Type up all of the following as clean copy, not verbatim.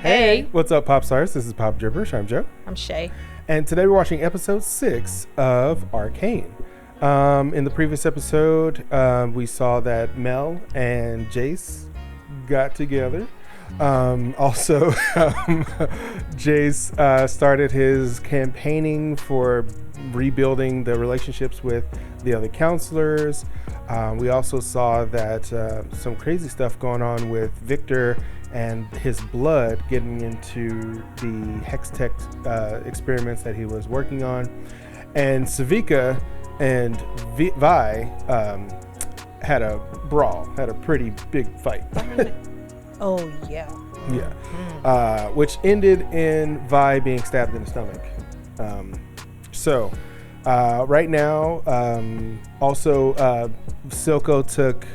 Hey. What's up, Pop Stars? This is Pop Jibberish. I'm Joe. I'm Shay. And today we're watching episode 6 of Arcane. In the previous episode, we saw that Mel and Jayce got together. Also, Jayce started his campaigning for rebuilding the relationships with the other counselors. We also saw that some crazy stuff going on with Victor and his blood getting into the hex tech experiments that he was working on. And Savika and Vi had a brawl, had a pretty big fight. Oh, yeah. Yeah. Which ended in Vi being stabbed in the stomach. Right now, also Silco took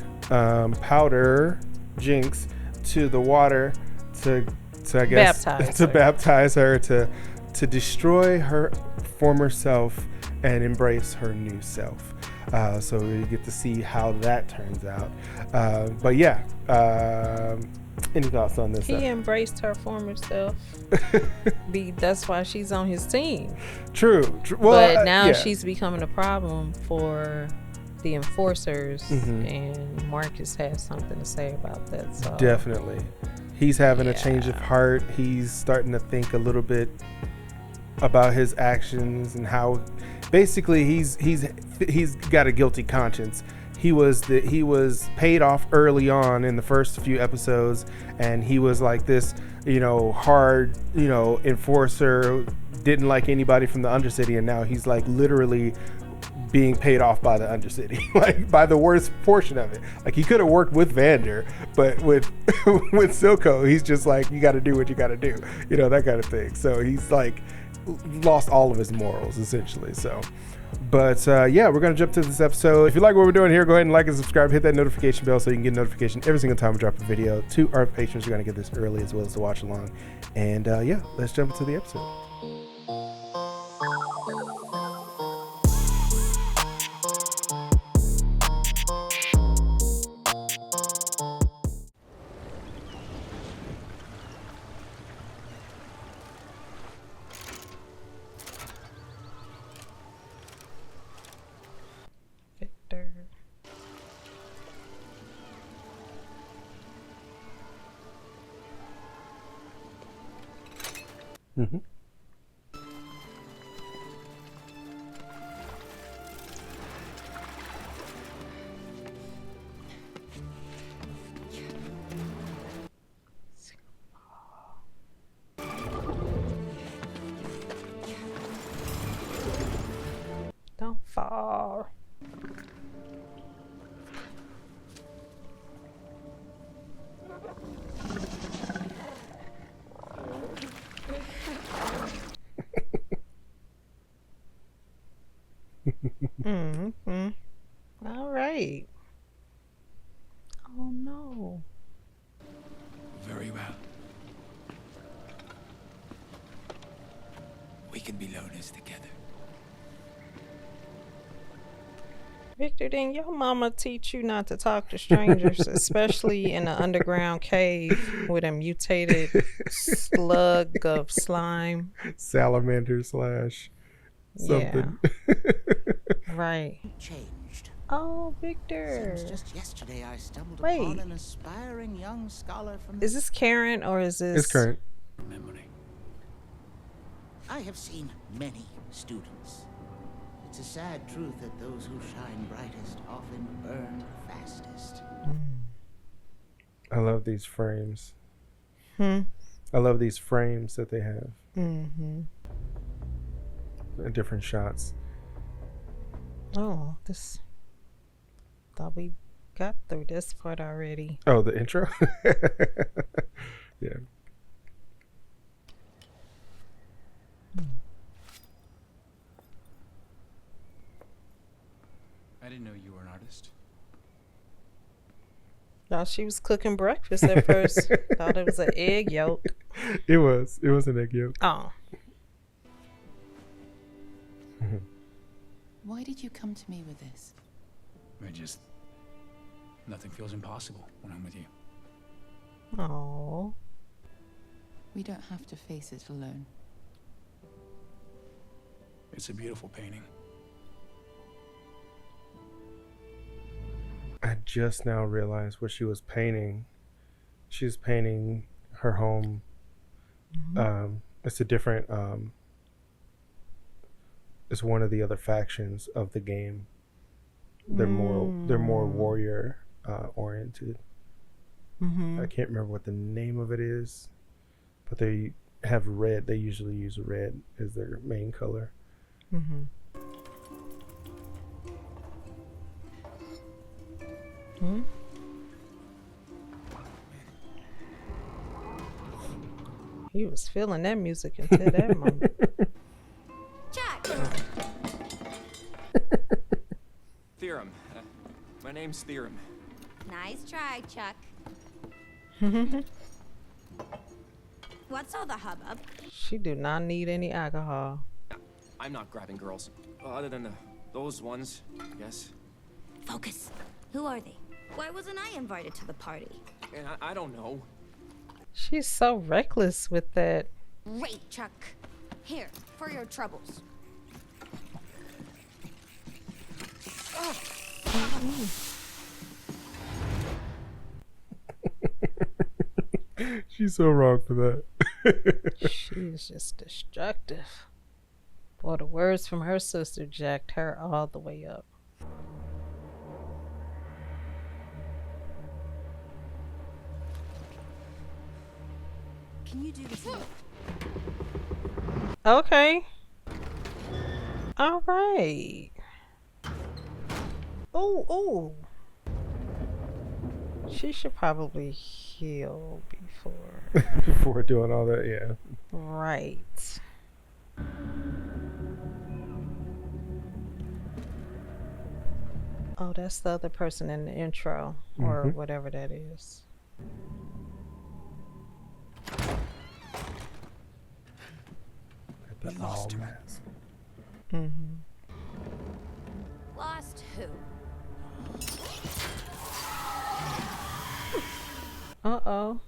Powder Jinx to the water to I guess baptize her to destroy her former self and embrace her new self. So we get to see how that turns out. But yeah, any thoughts on this? He embraced her former self. That's why she's on his team. True. Well, but now she's becoming a problem for the enforcers, and Marcus has something to say about that. So definitely, he's having a change of heart. He's starting to think a little bit about his actions and how, basically, he's got a guilty conscience. He was paid off early on in the first few episodes, and he was like this, hard, enforcer, didn't like anybody from the Undercity, and now he's like literally being paid off by the Undercity, like by the worst portion of it. Like, he could have worked with Vander, but with Silco, he's just like, you got to do what you got to do, that kind of thing. So he's like lost all of his morals essentially. So, but we're gonna jump to this episode. If you like what we're doing here, go ahead and like and subscribe. Hit that notification bell so you can get a notification every single time we drop a video. To our patrons, you're gonna get this early as well as to watch along. And let's jump into the episode. Mm-hmm. Don't fall. All right. Oh no. Very well. We can be loners together. Victor, didn't your mama teach you not to talk to strangers, especially in an underground cave with a mutated slug of slime? Salamander / something. Yeah. Right. Changed. Oh, Victor. Since just yesterday I stumbled upon an aspiring young scholar from Is this Karen or is this... It's current. Memory. I have seen many students. It's a sad truth that those who shine brightest often burn fastest. I love these frames. I love these frames that they have. Different shots. Oh, this... Thought we got through this part already. Oh, the intro? Yeah. I didn't know you were an artist. No, she was cooking breakfast at first. Thought it was an egg yolk. It was an egg yolk. Oh. Why did you come to me with this? Nothing feels impossible when I'm with you. Oh. We don't have to face it alone. It's a beautiful painting. I just now realized what she was painting. She was painting her home. It's a different. It's one of the other factions of the game. They're more warrior oriented. I can't remember what the name of it is, but they have red. They usually use red as their main color. He was feeling that music until that moment. Jack! Theorem. My name's Theorem. Nice try, Chuck. What's all the hubbub? She do not need any alcohol. I'm not grabbing girls. Other than those ones, I guess. Focus. Who are they? Why wasn't I invited to the party? And I don't know. She's so reckless with that. Great, Chuck. Here, for your troubles. She's so wrong for that. She's just destructive. Boy, the words from her sister jacked her all the way up. Can you do this? Okay. All right. Oh. She should probably heal before. Before doing all that, yeah. Right. Oh, that's the other person in the intro, or whatever that is. The all mask. Lost who? Uh-oh.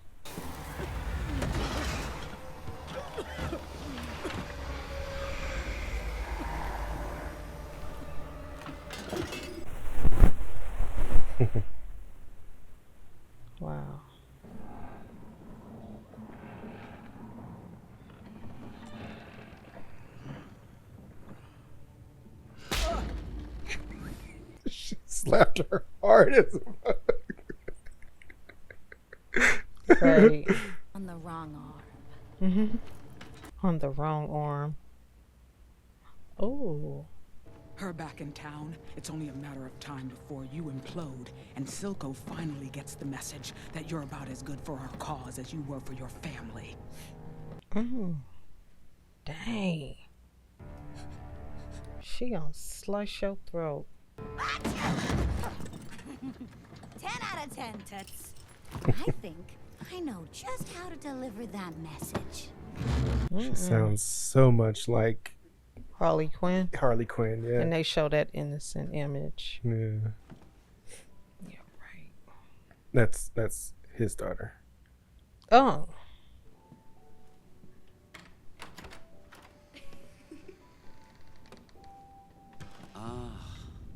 Wow. She slapped her hard as fuck. Right. On the wrong arm. On the wrong arm. Oh. Her back in town. It's only a matter of time before you implode and Silco finally gets the message that you're about as good for our cause as you were for your family. Dang. She gonna slice your throat. 10 out of 10, Toots. I think I know just how to deliver that message. She sounds so much like Harley Quinn. Harley Quinn, yeah. And they show that innocent image. Yeah. Yeah, right. That's his daughter. Oh.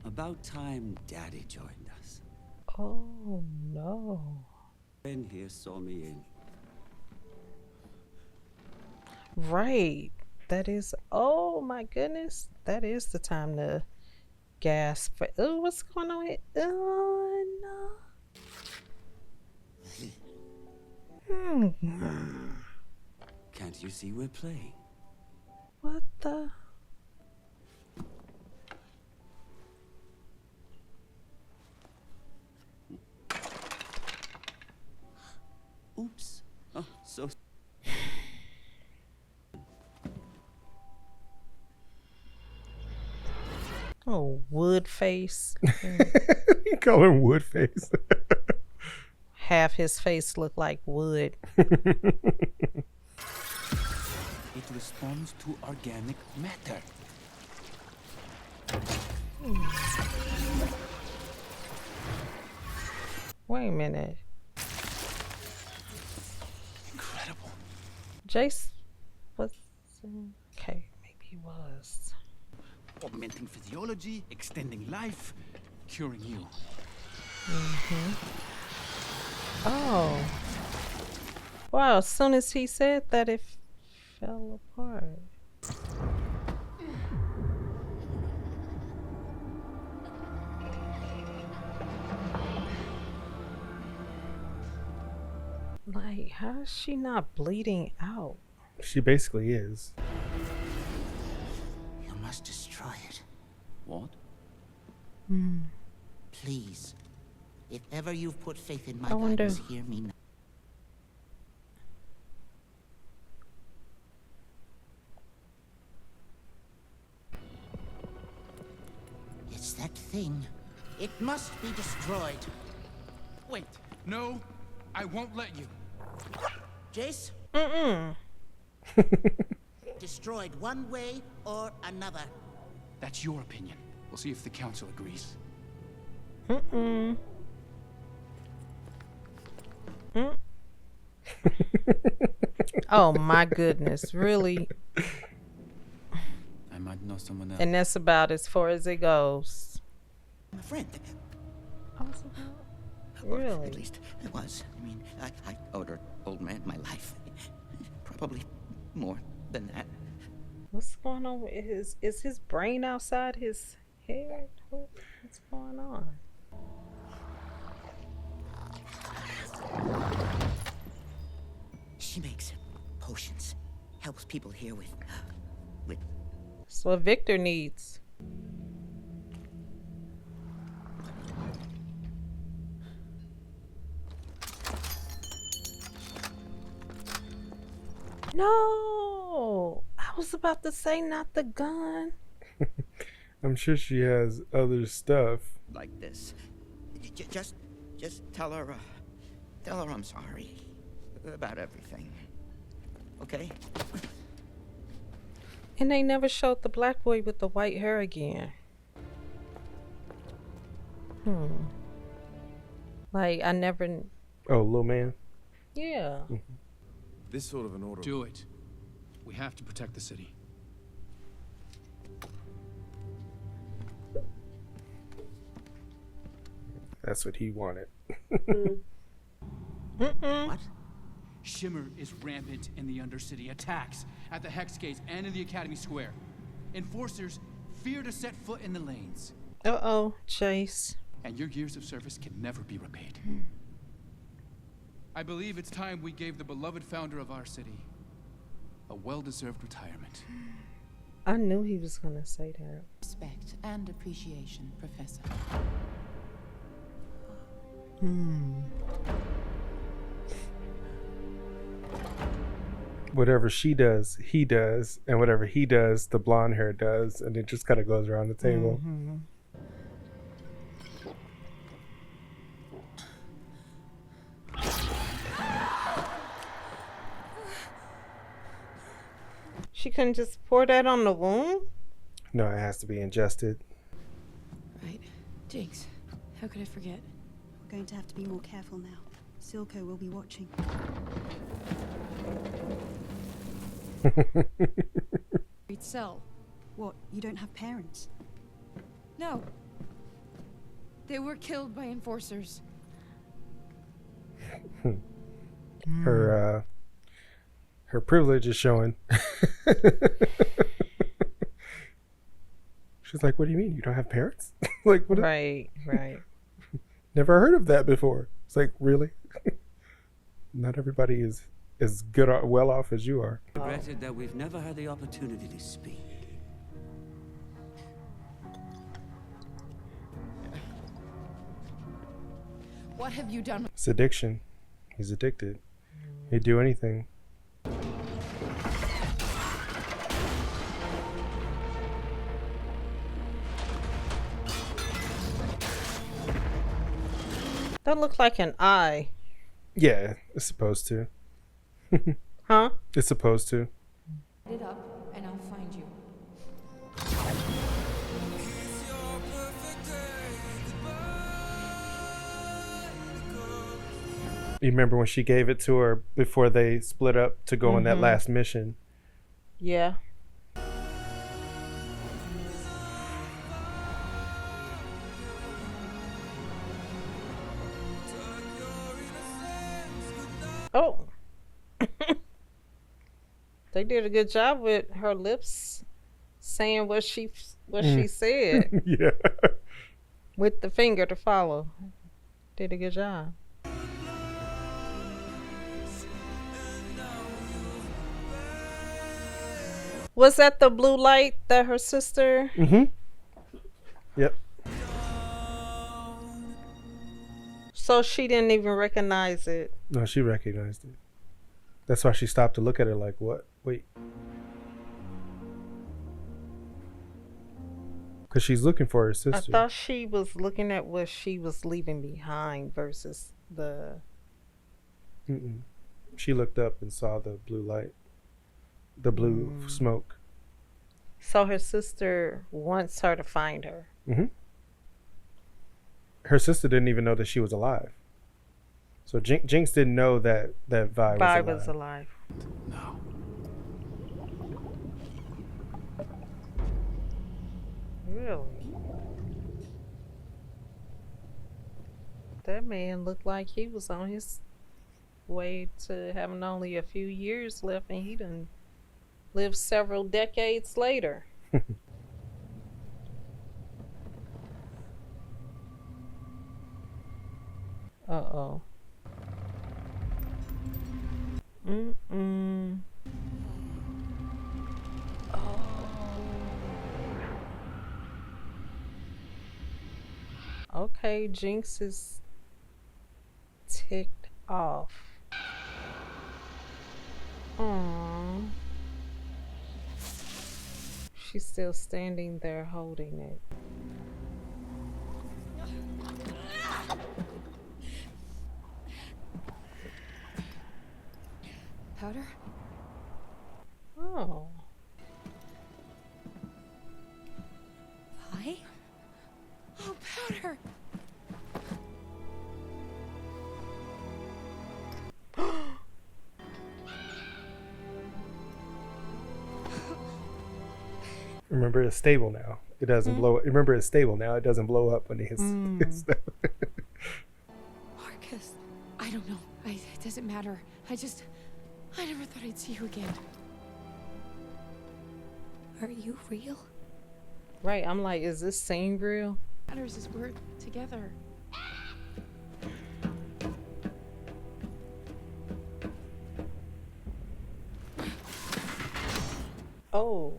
About time Daddy joined us. Oh no. Ben here saw me in. Right. That is, oh my goodness. That is the time to gasp for, oh, what's going on with, oh no. Can't you see we're playing? What the? Oops. Oh, so... Oh, wood face. You call him wood face. Half his face looked like wood. It responds to organic matter. Wait a minute. Incredible. Jayce was okay. Maybe he was. Augmenting physiology, extending life, curing you. Oh. Wow, as soon as he said that, it fell apart. Like, how is she not bleeding out? She basically is. You must destroy it. What? Please. If ever you've put faith in my I wonder- guidance, hear me now. It's that thing. It must be destroyed. Wait, no, I won't let you. Jayce, destroyed one way or another. That's your opinion. We'll see if the council agrees. Oh my goodness, really? I might know someone else. And that's about as far as it goes. My friend. Or Really? at least it was. I mean, I owed her old man my life. Probably more than that. What's going on with is his brain outside his head? What's going on? She makes potions. Helps people here with That's what Victor needs. No, I was about to say not the gun. I'm sure she has other stuff. like this. Just tell her I'm sorry about everything. Okay? And they never showed the black boy with the white hair again. Like, I never... Oh, little man. Yeah. This sort of an order. Do it. We have to protect the city. That's what he wanted. What? Shimmer is rampant in the Undercity. Attacks at the Hex Gates and in the Academy Square. Enforcers fear to set foot in the lanes. Uh-oh, Jayce. And your years of service can never be repaid. I believe it's time we gave the beloved founder of our city a well-deserved retirement. I knew he was gonna say that. Respect and appreciation, Professor. Whatever she does, he does, and whatever he does, the blonde hair does, and it just kind of goes around the table. She couldn't just pour that on the wound? No, it has to be ingested. Right. Jinx, how could I forget? We're going to have to be more careful now. Silco will be watching. Cell. What? You don't have parents? No. They were killed by enforcers. Her privilege is showing. She's like, what do you mean? You don't have parents? Like, what? Right. Never heard of that before. It's like, really? Not everybody is as good or well off as you are. Regretted that we've never had the opportunity to speak. What have you done? It's addiction. He's addicted. He'd do anything. That looked like an eye. Yeah, it's supposed to. Huh? It's supposed to. It up, and I'll find you. You remember when she gave it to her before they split up to go on that last mission? Yeah. Oh. They did a good job with her lips saying what she said. Yeah. With the finger to follow. Did a good job. Was that the blue light that her sister? Yep. So she didn't even recognize it. No, she recognized it. That's why she stopped to look at her like, what? Wait. Because she's looking for her sister. I thought she was looking at what she was leaving behind versus the... She looked up and saw the blue light. The blue smoke. So her sister wants her to find her. Her sister didn't even know that she was alive. So Jinx didn't know that Vi was alive. No. Really? That man looked like he was on his way to having only a few years left, and he done lived several decades later. Uh-oh. Okay, Jinx is ticked off. Aww. She's still standing there holding it. Powder? Oh. Vi? Oh, Powder! Remember, it's stable now. It doesn't blow. Remember, it's stable now. It doesn't blow up when it's. Marcus, I don't know. It doesn't matter. I never thought I'd see you again. Are you real? Right, I'm like, is this scene real? Matters is we're together. Oh.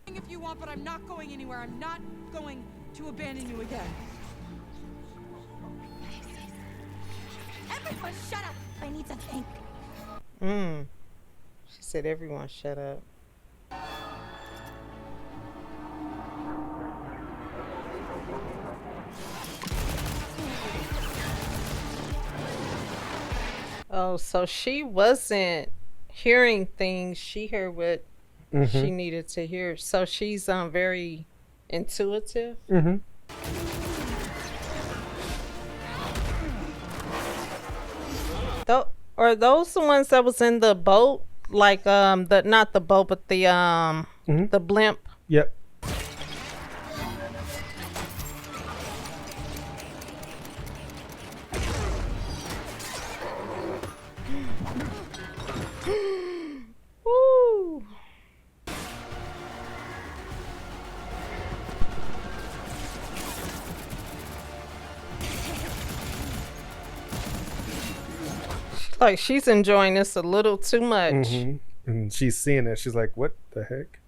If you want, but I'm not going anywhere. I'm not going to abandon you again. Everyone shut up! I need to think. She said everyone shut up. Oh, so she wasn't hearing things. She heard what she needed to hear. So she's very intuitive. Are those the ones that was in the boat? Like not the boat, but the blimp. Yep. Woo. Like she's enjoying this a little too much. And she's seeing it. She's like, what the heck?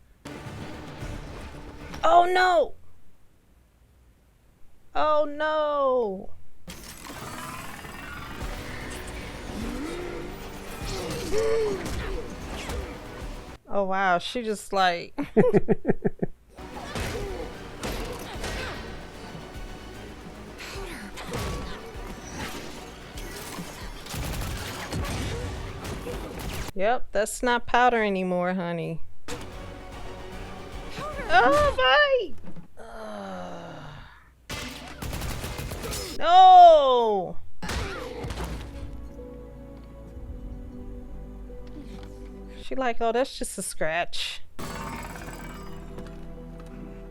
Oh no. Oh no. Oh wow, she just like Yep, that's not powder anymore, honey. Powder. Oh, bye. No. She like, oh, that's just a scratch.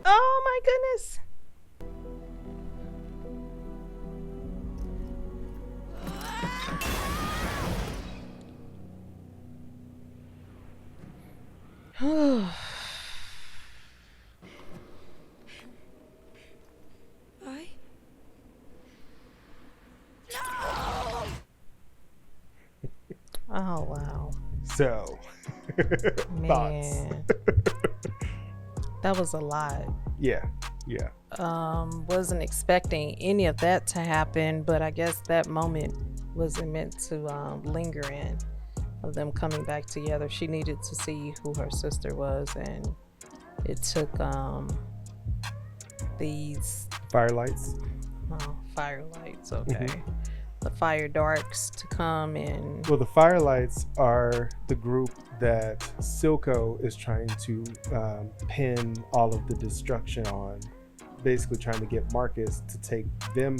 Oh my goodness. Oh wow. So, thoughts? Man, that was a lot. Yeah. Wasn't expecting any of that to happen, but I guess that moment wasn't meant to linger in, of them coming back together. She needed to see who her sister was, and it took these Firelights. firelights, okay. The fire darks to come and... Well, the Firelights are the group that Silco is trying to pin all of the destruction on, basically trying to get Marcus to take them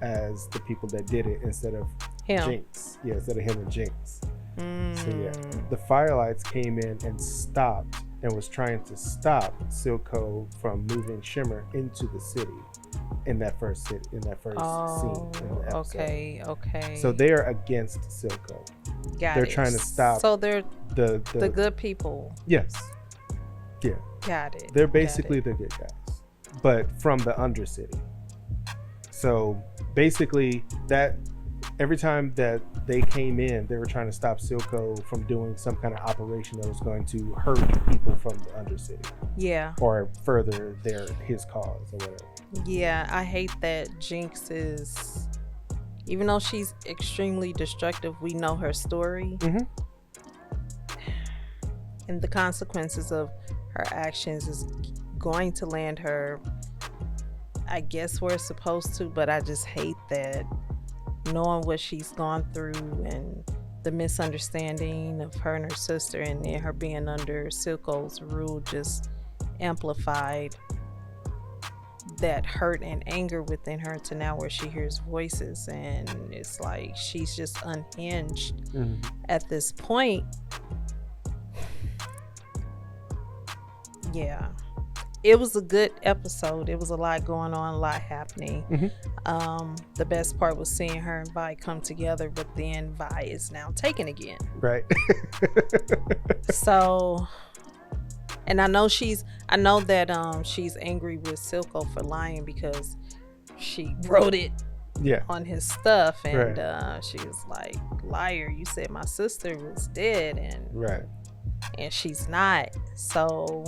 as the people that did it instead of him. Jinx. Yeah, instead of him and Jinx. So yeah, the Firelights came in and stopped and was trying to stop Silco from moving Shimmer into the city in that first scene in the episode. Okay. So they are against Silco. They're trying to stop. So they're the good people. Yes. Yeah. Got it. They're basically the good guys, but from the Undercity. So basically, that every time that they came in, they were trying to stop Silco from doing some kind of operation that was going to hurt people from the Undercity. Yeah. Or further his cause or whatever. Yeah, I hate that Jinx is, even though she's extremely destructive, we know her story. And the consequences of her actions is going to land her, I guess, where it's supposed to, but I just hate that, knowing what she's gone through and the misunderstanding of her and her sister, and then her being under Silco's rule just amplified that hurt and anger within her to now where she hears voices, and it's like she's just unhinged at this point. Yeah, it was a good episode. It was a lot going on, a lot happening. The best part was seeing her and Vi come together, but then Vi is now taken again. Right. So, and I know that she's angry with Silco for lying because she wrote it on his stuff, and she was like, liar, you said my sister was dead, and she's not. So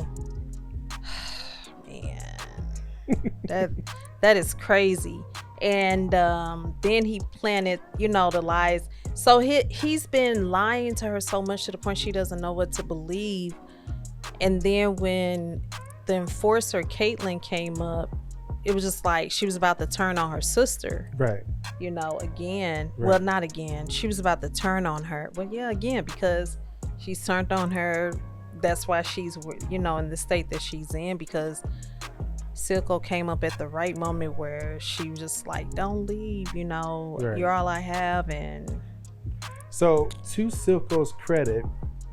man, that is crazy. And then he planted, the lies. So he's been lying to her so much to the point she doesn't know what to believe. And then when the enforcer Caitlyn came up, it was just like she was about to turn on her sister. Right. Again. Right. Well, not again. She was about to turn on her. Well, yeah, again, because she's turned on her. That's why she's, in the state that she's in, because Silco came up at the right moment where she was just like, don't leave, you're all I have. And so, to Silco's credit,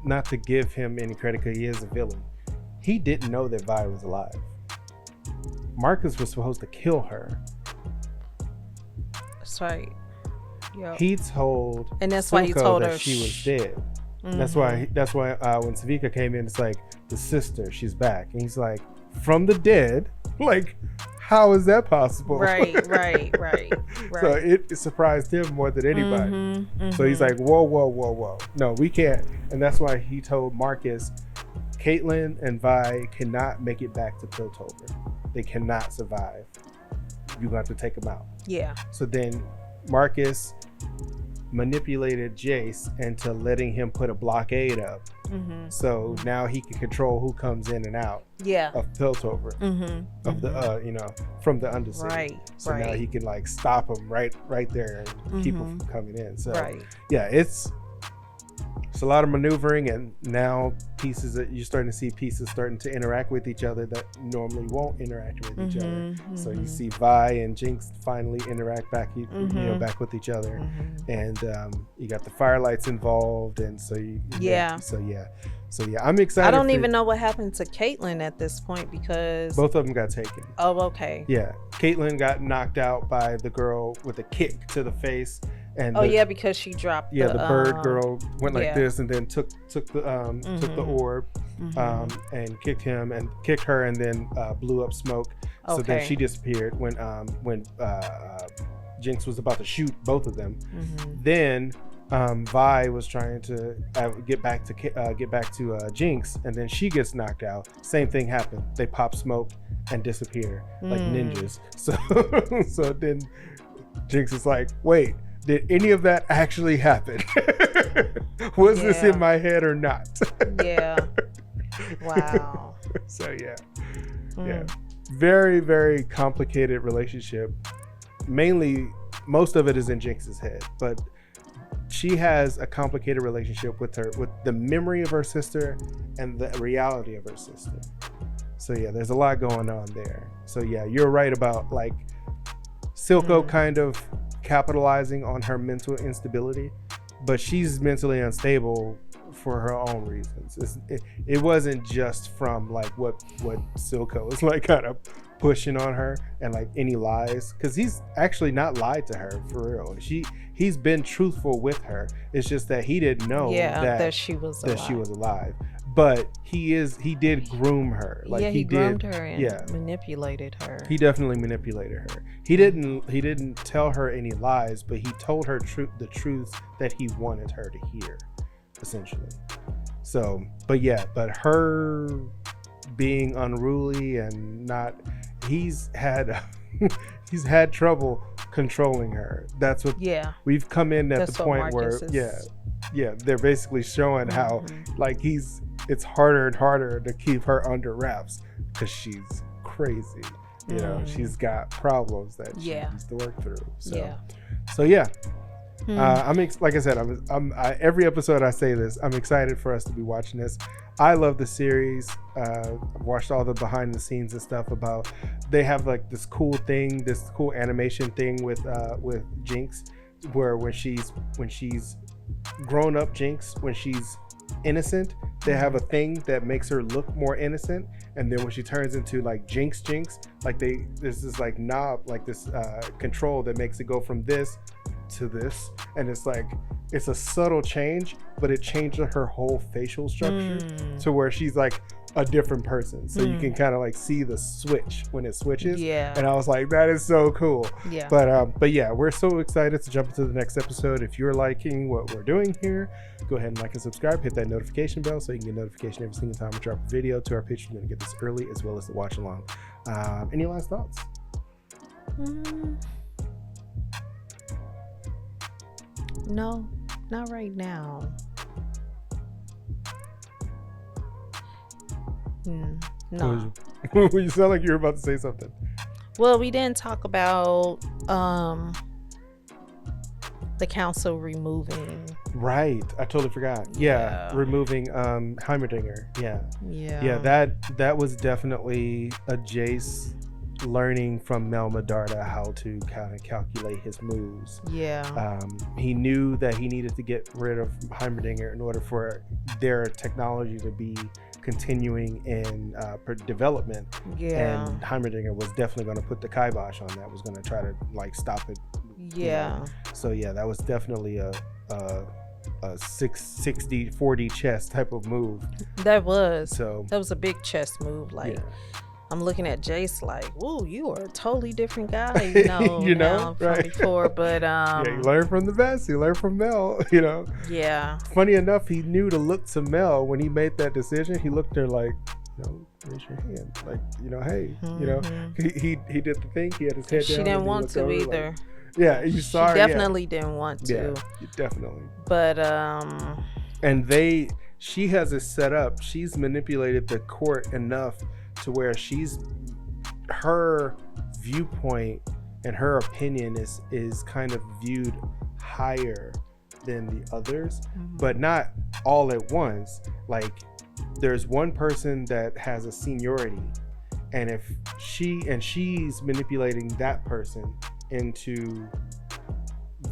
not to give him any credit because he is a villain, he didn't know that Vi was alive. Marcus was supposed to kill her. That's right. Yep. He told, and that's Silco why he told that her she was dead. That's why when Savika came in, it's like, the sister, she's back, and he's like, from the dead. Like, how is that possible? Right. So it surprised him more than anybody. So he's like, whoa, no, we can't. And that's why he told Marcus, Caitlyn and Vi cannot make it back to Piltover. They cannot survive. You got to take them out. Yeah. So then Marcus manipulated Jayce into letting him put a blockade up. So now he can control who comes in and out of Piltover, of the from the Undercity. So now he can like stop them right there and keep them from coming in. So yeah, it's It's a lot of maneuvering, and now pieces that you're starting to see pieces starting to interact with each other that normally won't interact with each other. So you see Vi and Jinx finally interact back, you know, back with each other, and you got the firelights involved, and so I'm excited. I don't even know what happened to Caitlyn at this point because both of them got taken. Oh, okay. Yeah, Caitlyn got knocked out by the girl with a kick to the face. And because she dropped. The bird girl went like this and then took the orb and kicked her and then blew up smoke. So then she disappeared when Jinx was about to shoot both of them. Then Vi was trying to get back to Jinx, and then she gets knocked out. Same thing happened. They pop smoke and disappear like ninjas. So then Jinx is like, wait. Did any of that actually happen? Was this in my head or not? Wow. So very, very complicated relationship. Mainly, most of it is in Jinx's head, but she has a complicated relationship with the memory of her sister and the reality of her sister. So there's a lot going on there. So you're right about like Silco kind of capitalizing on her mental instability, but she's mentally unstable for her own reasons. It wasn't just from like what Silco is like kind of pushing on her and like any lies, because he's actually not lied to her for real. He's been truthful with her. It's just that he didn't know that she was alive. But he did groom her. Like he groomed her and manipulated her. He definitely manipulated her. He didn't tell her any lies, but he told her the truth that he wanted her to hear, essentially. So, but her being unruly and he's had trouble controlling her. That's what we've come in at the point where they're basically showing how like it's harder and harder to keep her under wraps because she's crazy. You know, she's got problems that she needs to work through. Like I said, every episode I say this, I'm excited for us to be watching this. I love the series. I've watched all the behind the scenes and stuff about, they have like this cool animation thing with Jinx, where when she's grown up Jinx, when she's innocent, they have a thing that makes her look more innocent, and then when she turns into like Jinx, like there's this like knob, like this control that makes it go from this to this, and it's like it's a subtle change, but it changes her whole facial structure to where she's like a different person, so you can kind of like see the switch when it switches. And I was like, that is so cool. But we're so excited to jump into the next episode. If you're liking what we're doing here, go ahead and like and subscribe, hit that notification bell so you can get notification every single time we drop a video. To our Patreon, you're gonna get this early as well as the watch along. Any last thoughts? No, not right now. No. You sound like you were about to say something. Well, we didn't talk about the council removing. Right, I totally forgot. Removing Heimerdinger. That was definitely a Jayce learning from Mel Medarda how to kind of calculate his moves. He knew that he needed to get rid of Heimerdinger in order for their technology to be continuing in development. And Heimerdinger was definitely going to put the kibosh on that, was going to try to like stop it. So that was definitely a 660-40 chess type of move. That was a big chess move. Like I'm looking at Jayce like, whoa, you are a totally different guy, from before. But you learn from the best. You learn from Mel, Funny enough, he knew to look to Mel when he made that decision. He looked there like, raise your hand, like, hey, he did the thing. He had his head down. She didn't want to either. Like, you saw her. She definitely didn't want to. Yeah, definitely. But and she has it set up. She's manipulated the court enough to where her viewpoint and her opinion is kind of viewed higher than the others, but not all at once. Like there's one person that has a seniority, and if she's manipulating that person into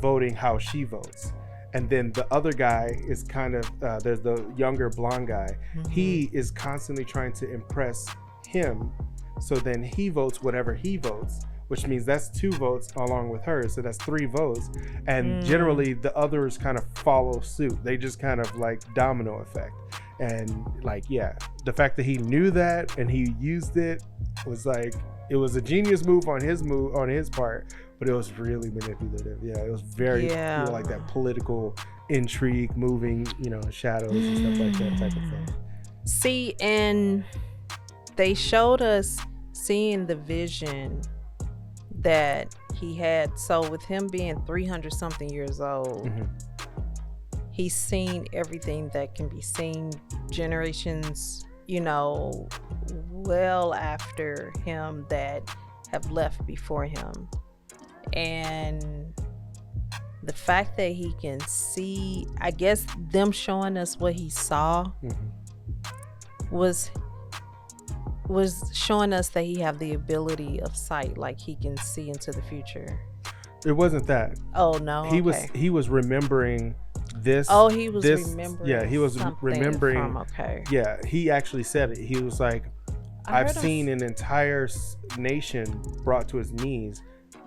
voting how she votes. And then the other guy is kind of there's the younger blonde guy. He is constantly trying to impress him, so then he votes whatever he votes, which means that's 2 votes along with hers, so that's 3 votes. And generally the others kind of follow suit. They just kind of like domino effect. And like, yeah, the fact that he knew that and he used it was like, it was a genius move on his part, but it was really manipulative. Yeah, it was very like that political intrigue, moving, shadows and stuff like that type of thing. See, and they showed us seeing the vision that he had. So with him being 300 something years old, he's seen everything that can be seen, generations, well after him that have left before him. And the fact that he can see, I guess them showing us what he saw was showing us that he have the ability of sight, like he can see into the future. It wasn't that. Oh no. He was remembering this. Oh, he was remembering. Yeah, he was remembering. Yeah, he actually said it. He was like, I've seen an entire nation brought to his knees,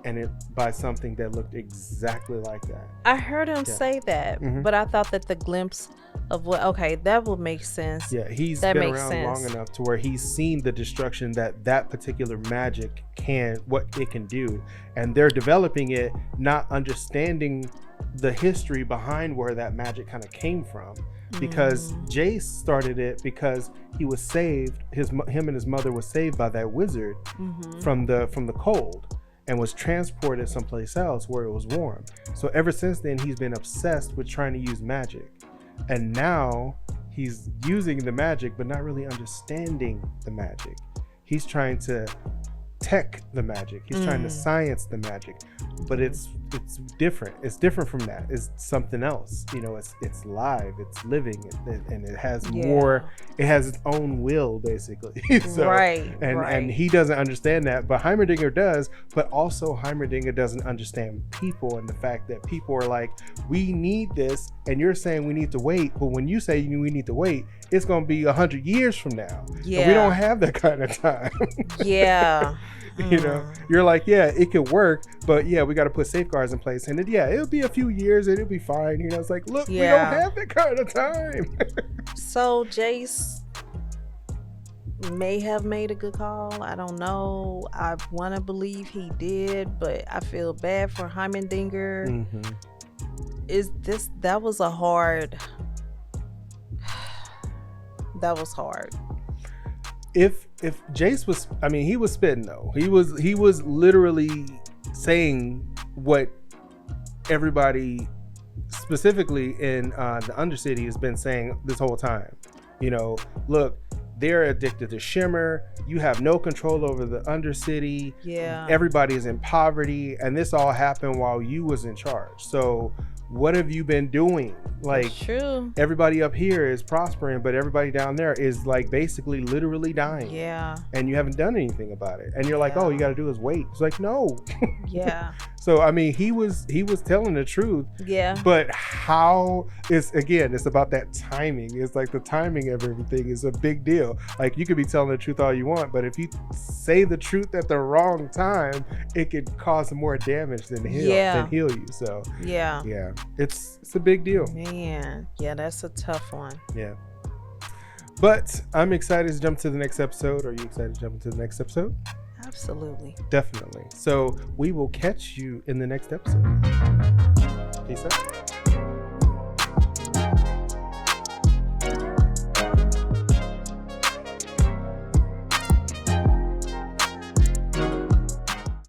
and it by something that looked exactly like that. I heard him say that, but I thought that the glimpse of that would make sense. Yeah, he's been around long enough to where he's seen the destruction that particular magic what it can do, and they're developing it, not understanding the history behind where that magic kind of came from. Because Jayce started it because he was saved. Him and his mother was saved by that wizard from the cold, and was transported someplace else where it was warm. So ever since then, he's been obsessed with trying to use magic, and now he's using the magic but not really understanding the magic. He's trying to tech the magic. He's trying to science the magic, but it's different. It's different from that. It's something else. It's live. It's living, and it has more. It has its own will, basically. And he doesn't understand that, but Heimerdinger does. But also, Heimerdinger doesn't understand people, and the fact that people are like, we need this, and you're saying we need to wait. But when you say we need to wait, it's going to be 100 years from now. Yeah, and we don't have that kind of time. Yeah. You're like, yeah, it could work, but yeah, we got to put safeguards in place, and it'll be a few years and it'll be fine. It's like, look, we don't have that kind of time. So Jayce may have made a good call. I don't know. I want to believe he did, but I feel bad for Heimerdinger. That was hard. If Jayce was, he was spitting though. He was literally saying what everybody, specifically in the Undercity, has been saying this whole time. Look, they're addicted to Shimmer. You have no control over the Undercity. Yeah. Everybody is in poverty, and this all happened while you was in charge. So what have you been doing? Like, true. Everybody up here is prospering, but everybody down there is like basically literally dying. Yeah. And you haven't done anything about it. And you're like, oh, you got to do is wait. It's like, no. Yeah. So he was telling the truth. Yeah. But how it's about that timing. It's like the timing of everything is a big deal. Like, you could be telling the truth all you want, but if you say the truth at the wrong time, it could cause more damage than heal you. So yeah, it's a big deal. Man, yeah, that's a tough one. Yeah. But I'm excited to jump to the next episode. Are you excited to jump into the next episode? Absolutely. Definitely. So we will catch you in the next episode. Peace out.